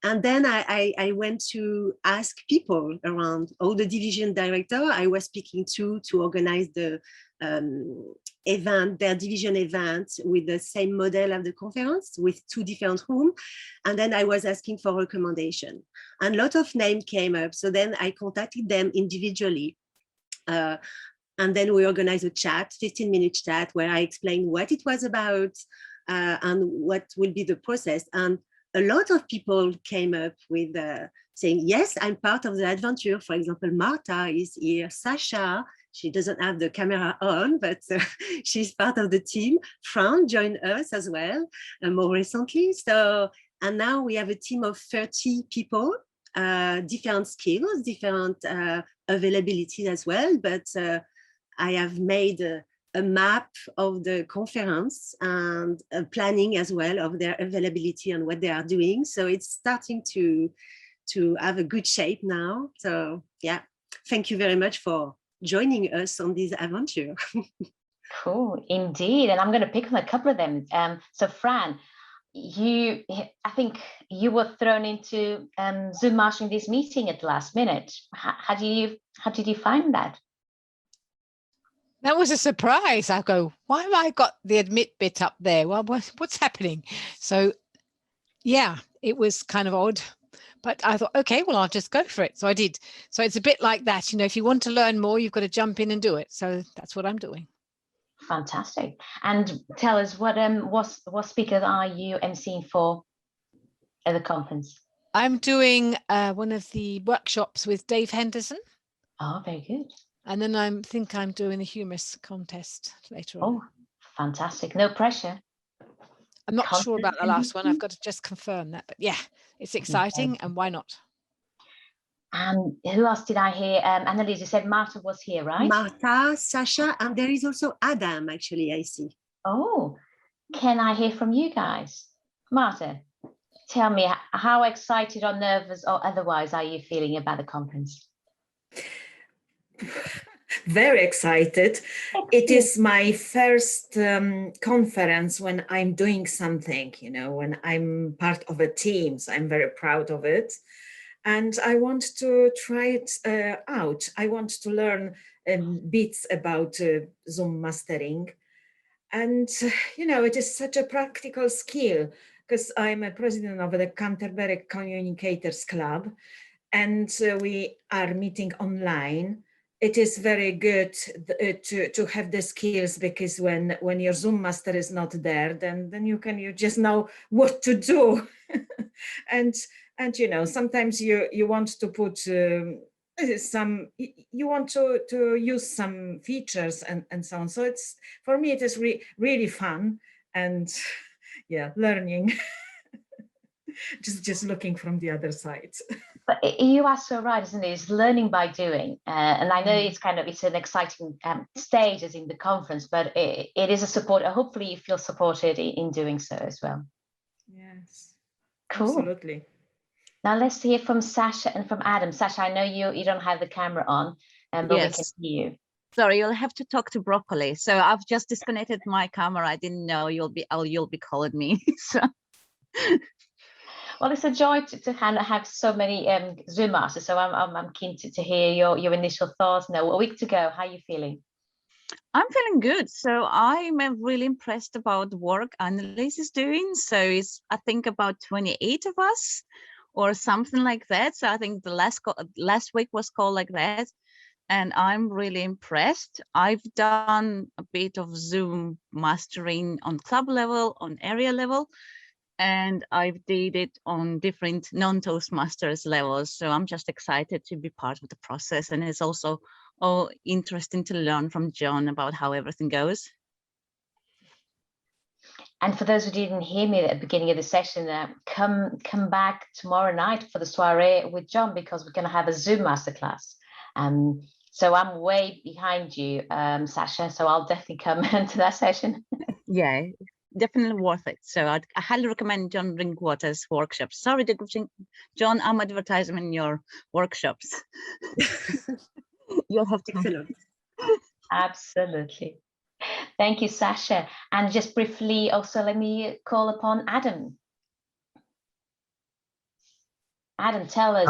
And then I went to ask people around, all the division director I was speaking to organize the event, their division event with the same model of the conference with 2 different rooms. And then I was asking for recommendation. And a lot of names came up. So then I contacted them individually. And then we organized a chat, 15-minute chat, where I explained what it was about and what will be the process. And a lot of people came up with saying, yes, I'm part of the adventure. For example, Marta is here, Sasha, she doesn't have the camera on, but she's part of the team. Fran joined us as well more recently. So, and now we have a team of 30 people, different skills, different availability as well. But I have made a map of the conference and planning as well of their availability and what they are doing. So it's starting to have a good shape now. So yeah, thank you very much for joining us on this adventure. Cool, indeed. And I'm going to pick on a couple of them. So Fran, I think you were thrown into Zoom mastering this meeting at the last minute. How did you find that? That was a surprise. I go, why have I got the admit bit up there? Well, what's happening? So yeah, it was kind of odd, but I thought, okay, well, I'll just go for it. So I did. So it's a bit like that, you know, if you want to learn more, you've got to jump in and do it. So that's what I'm doing. Fantastic. And tell us, what speakers are you emceeing for at the conference? I'm doing one of the workshops with Dave Henderson. Oh, very good. And then I think I'm doing a humorous contest later on. Oh, fantastic. No pressure. I'm not sure about the last one. I've got to just confirm that. But yeah, it's exciting. And why not? And who else did I hear? Annalise, you said Marta was here, right? Marta, Sasha, and there is also Adam, actually, I see. Oh, can I hear from you guys? Marta, tell me, how excited or nervous or otherwise are you feeling about the conference? Very excited. It is my first conference when I'm doing something, you know, when I'm part of a team. So I'm very proud of it. And I want to try it out. I want to learn bits about Zoom mastering. And, you know, it is such a practical skill because I'm a president of the Canterbury Communicators Club and we are meeting online. It is very good to have the skills because when your Zoom master is not there, then you just know what to do. and you know, sometimes you want to put you want to use some features and so on. So it's, for me, it is really fun and yeah, learning. just looking from the other side. But you are so right, isn't it? It's learning by doing. And I know it's an exciting stage as in the conference, but it is a support. Hopefully you feel supported in doing so as well. Yes, cool. Absolutely. Now let's hear from Sasha and from Adam. Sasha, I know you don't have the camera on, but yes. We can see you. Sorry, you'll have to talk to Broccoli. So I've just disconnected my camera. I didn't know you'll be calling me. So. Well, it's a joy to kind of have so many Zoom masters. So I'm keen to hear your initial thoughts. Now, a week to go, how are you feeling? I'm feeling good. So I'm really impressed about the work Annalise is doing. So it's, I think, about 28 of us or something like that. So I think the last week was called like that. And I'm really impressed. I've done a bit of Zoom mastering on club level, on area level. And I've did it on different non-Toastmasters levels. So I'm just excited to be part of the process. And it's also interesting to learn from John about how everything goes. And for those who didn't hear me at the beginning of the session, come back tomorrow night for the soiree with John, because we're going to have a Zoom masterclass. So I'm way behind you, Sasha. So I'll definitely come into that session. Yeah. Definitely worth it. So I highly recommend John Drinkwater's workshops. Sorry, John, I'm advertising in your workshops. You'll have to come. Absolutely. Thank you, Sasha. And just briefly, also, let me call upon Adam. Adam, tell us.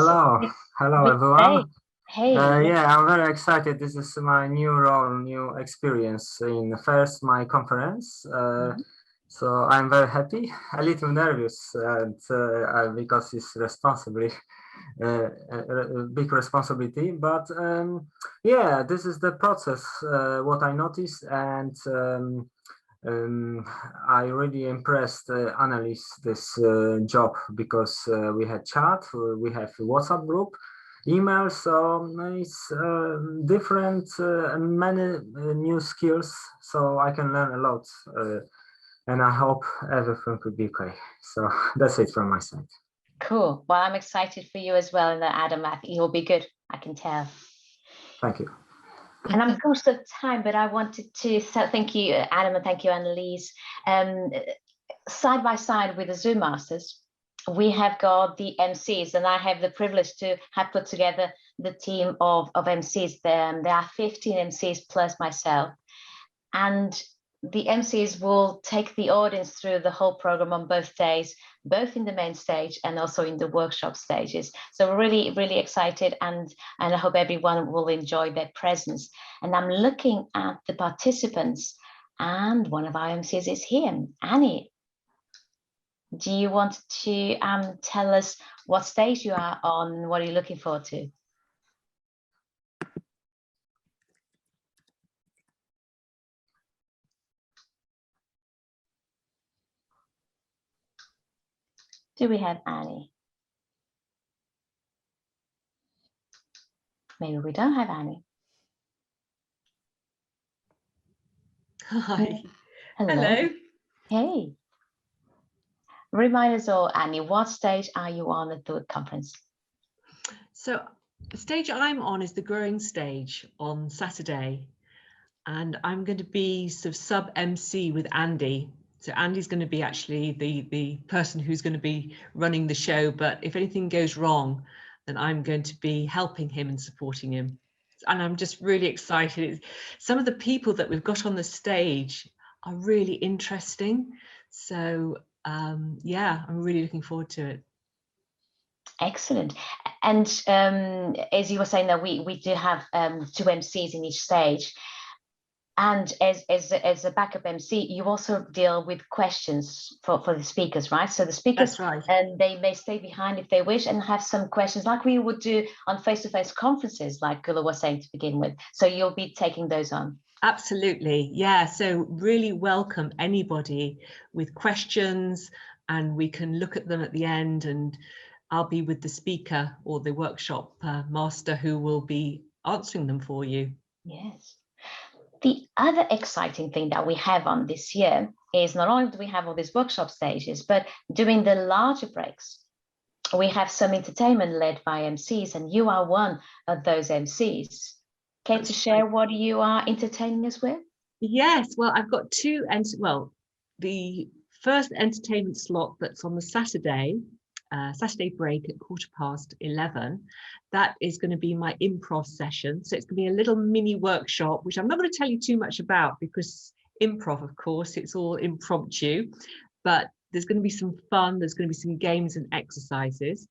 Hello everyone. Hey. Yeah, I'm very excited. This is my new role, new experience in first my conference. So I'm very happy, a little nervous, and because it's responsibly a big responsibility. But yeah, this is the process. What I noticed, and I really impressed analysts this job because we had chat, we have a WhatsApp group, email, so it's different and many new skills, so I can learn a lot, and I hope everything could be okay. So that's it from my side. Cool. Well, I'm excited for you as well, and Adam, I think you'll be good. I can tell. Thank you. And I'm conscious of time, but I wanted to thank you, Adam, and thank you, Annalise. Side by side with the Zoom Masters, we have got the MCs, and I have the privilege to have put together the team of MCs. There are 15 MCs plus myself, and the MCs will take the audience through the whole program on both days, both in the main stage and also in the workshop stages. So we're really, really excited, and I hope everyone will enjoy their presence. And I'm looking at the participants, and one of our MCs is here, Annie. Do you want to tell us what stage you are on? What are you looking forward to? Do we have Annie? Maybe we don't have Annie. Hi. Hello. Hey. Remind us all, Annie, what stage are you on at the conference? So the stage I'm on is the growing stage on Saturday, and I'm going to be sort of sub MC with Andy. So Andy's going to be actually the person who's going to be running the show, but if anything goes wrong, then I'm going to be helping him and supporting him. And I'm just really excited. Some of the people that we've got on the stage are really interesting. So yeah, I'm really looking forward to it. Excellent. And as you were saying, that we do have 2 MCs in each stage. And as a backup MC, you also deal with questions for the speakers, right? So the speakers, That's right. And they may stay behind if they wish and have some questions like we would do on face-to-face conferences, like Gula was saying to begin with. So you'll be taking those on. Absolutely. Yeah. So really welcome anybody with questions, and we can look at them at the end, and I'll be with the speaker or the workshop master who will be answering them for you. Yes. The other exciting thing that we have on this year is not only do we have all these workshop stages, but during the larger breaks, we have some entertainment led by MCs, and you are one of those MCs. Care to share what you are entertaining us with? Yes, well, I've got 2, and well, the first entertainment slot that's on the Saturday break at 11:15, that is going to be my improv session. So it's going to be a little mini workshop, which I'm not going to tell you too much about because improv, of course, it's all impromptu, but there's going to be some fun, there's going to be some games and exercises.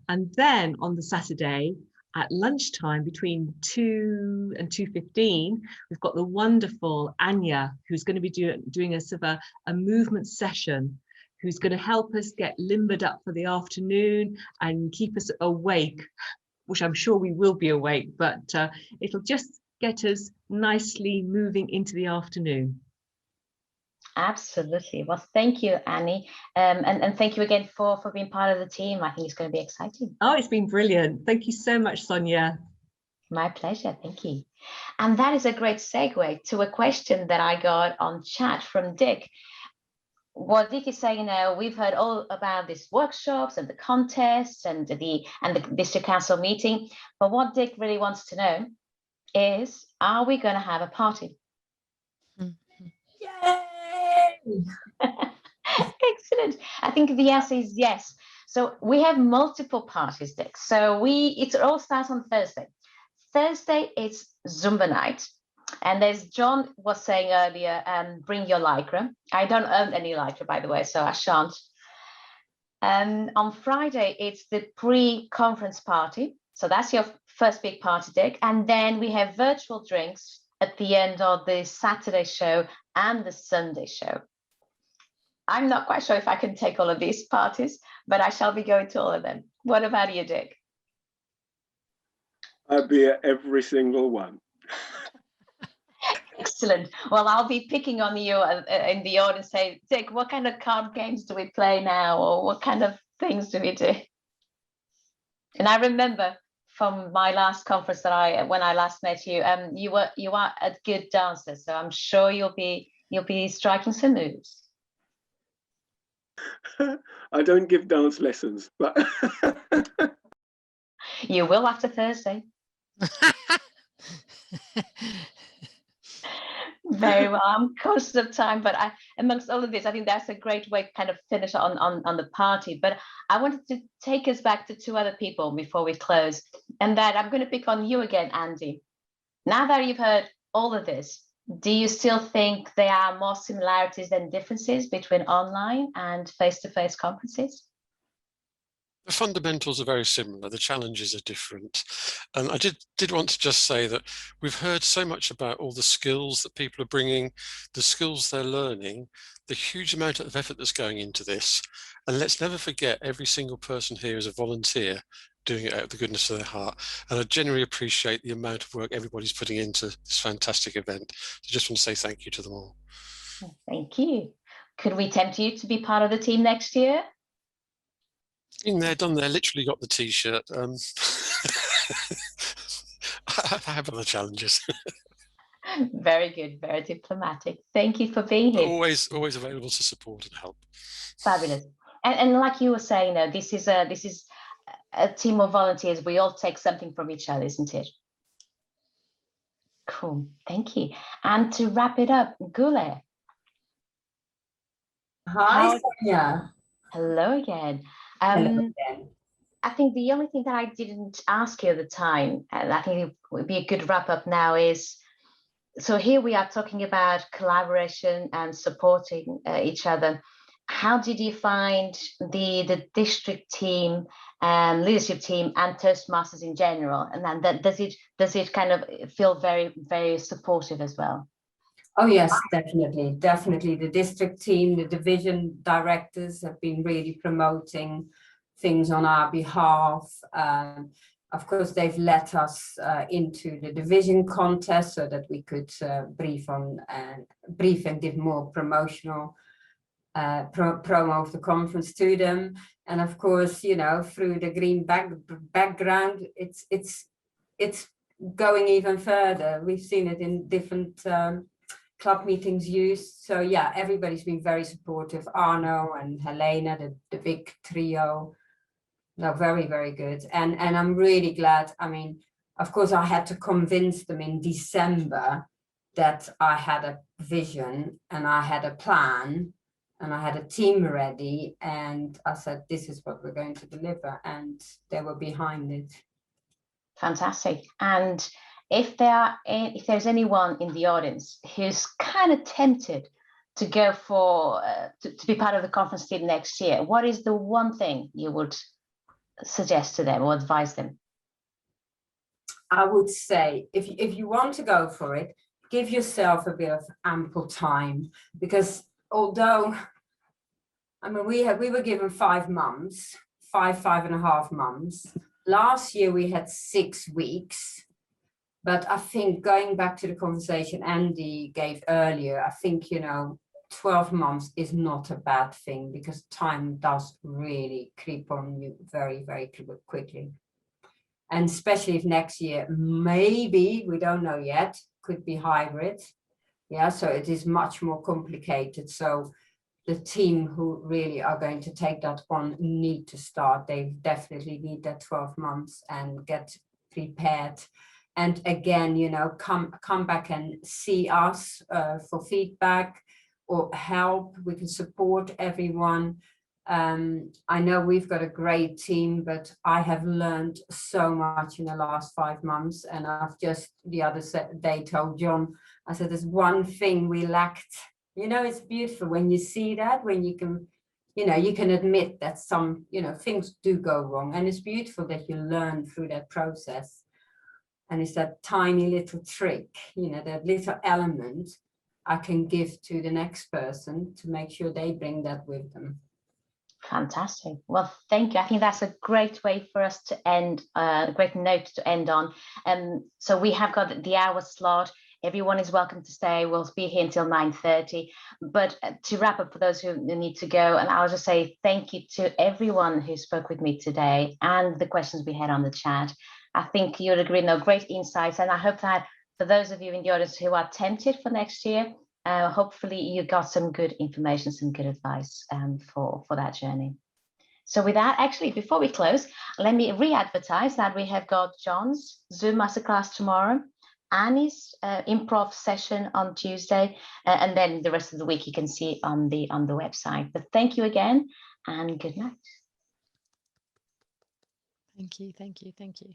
And then on the Saturday at lunchtime between 2 and 2:15, we've got the wonderful Anya, who's going to be doing a sort of a movement session, who's going to help us get limbered up for the afternoon and keep us awake, which I'm sure we will be awake, but it'll just get us nicely moving into the afternoon. Absolutely. Well, thank you, Annie. And thank you again for being part of the team. I think it's going to be exciting. Oh, it's been brilliant. Thank you so much, Sonia. My pleasure. Thank you. And that is a great segue to a question that I got on chat from Dick. What Dick is saying now, we've heard all about these workshops and the contests and the district council meeting, but what Dick really wants to know is, are we going to have a party? Yay! Excellent. I think the answer is yes. So we have multiple parties, Dick. So it all starts on Thursday. Thursday it's Zumba Night. And as John was saying earlier, bring your lycra. I don't own any lycra, by the way, so I shan't. On Friday, it's the pre-conference party. So that's your first big party, Dick. And then we have virtual drinks at the end of the Saturday show and the Sunday show. I'm not quite sure if I can take all of these parties, but I shall be going to all of them. What about you, Dick? I'll be at every single one. Excellent. Well, I'll be picking on you in the audience, say, Dick, what kind of card games do we play now? Or what kind of things do we do? And I remember from my last conference that when I last met you, you are a good dancer, so I'm sure you'll be striking some moves. I don't give dance lessons, but you will after Thursday. Very well. I'm conscious of time, but amongst all of this, I think that's a great way to kind of finish on the party. But I wanted to take us back to two other people before we close, and that I'm going to pick on you again, Andy. Now that you've heard all of this, do you still think there are more similarities than differences between online and face-to-face conferences? The fundamentals are very similar. The challenges are different. And I did want to just say that we've heard so much about all the skills that people are bringing, the skills they're learning, the huge amount of effort that's going into this. And let's never forget, every single person here is a volunteer doing it out of the goodness of their heart. And I genuinely appreciate the amount of work everybody's putting into this fantastic event. So I just want to say thank you to them all. Thank you. Could we tempt you to be part of the team next year? Been there, done there, literally got the t-shirt. I have other challenges. Very good, very diplomatic. Thank you for being here. Always available to support and help. Fabulous. And like you were saying, this is a team of volunteers. We all take something from each other, isn't it? Cool, thank you. And to wrap it up, Gule. Hi, Sonia. Hello again. Hello again. I think the only thing that I didn't ask you at the time, and I think it would be a good wrap up now, is so here we are talking about collaboration and supporting each other. How did you find the district team and leadership team and Toastmasters in general? And then does it kind of feel very, very supportive as well? Oh yes, definitely. Definitely. The district team, the division directors have been really promoting things on our behalf. Of course, they've let us into the division contest so that we could brief and give more promotional promo of the conference to them. And of course, you know, through the green background, it's going even further. We've seen it in different club meetings used. So yeah, everybody's been very supportive. Arno and Helena, the big trio. No, very, very good. And I'm really glad. I mean, of course, I had to convince them in December that I had a vision and I had a plan and I had a team ready. And I said, this is what we're going to deliver. And they were behind it. Fantastic. And if there's anyone in the audience who's kind of tempted to go for to be part of the conference team next year, what is the one thing you would suggest to them or advise them? I would say if you want to go for it, give yourself a bit of ample time, because although I mean we were given 5 months, 5.5 months. Last year we had 6 weeks. But I think going back to the conversation Andy gave earlier, I think, you know, 12 months is not a bad thing, because time does really creep on you very, very quickly. And especially if next year, maybe, we don't know yet, could be hybrid. Yeah, so it is much more complicated. So the team who really are going to take that on need to start. They definitely need that 12 months and get prepared. And again, you know, come back and see us for feedback or help. We can support everyone. I know we've got a great team, but I have learned so much in the last 5 months. And I've just the other day told John, I said, there's one thing we lacked. You know, it's beautiful when you see that, when you can you know, you can admit that some, you know, things do go wrong, and it's beautiful that you learn through that process. And it's that tiny little trick, you know, that little element I can give to the next person to make sure they bring that with them. Fantastic. Well, thank you. I think that's a great way for us to end, a great note to end on. So we have got the hour slot. Everyone is welcome to stay. We'll be here until 9:30. But to wrap up, for those who need to go, and I'll just say thank you to everyone who spoke with me today and the questions we had on the chat. I think you'll agree, no, great insights. And I hope that for those of you in the audience who are tempted for next year, hopefully you got some good information, some good advice for that journey. So with that, actually, before we close, let me re-advertise that we have got John's Zoom masterclass tomorrow, Annie's improv session on Tuesday, and then the rest of the week you can see on the website. But thank you again, and good night. Thank you, thank you, thank you.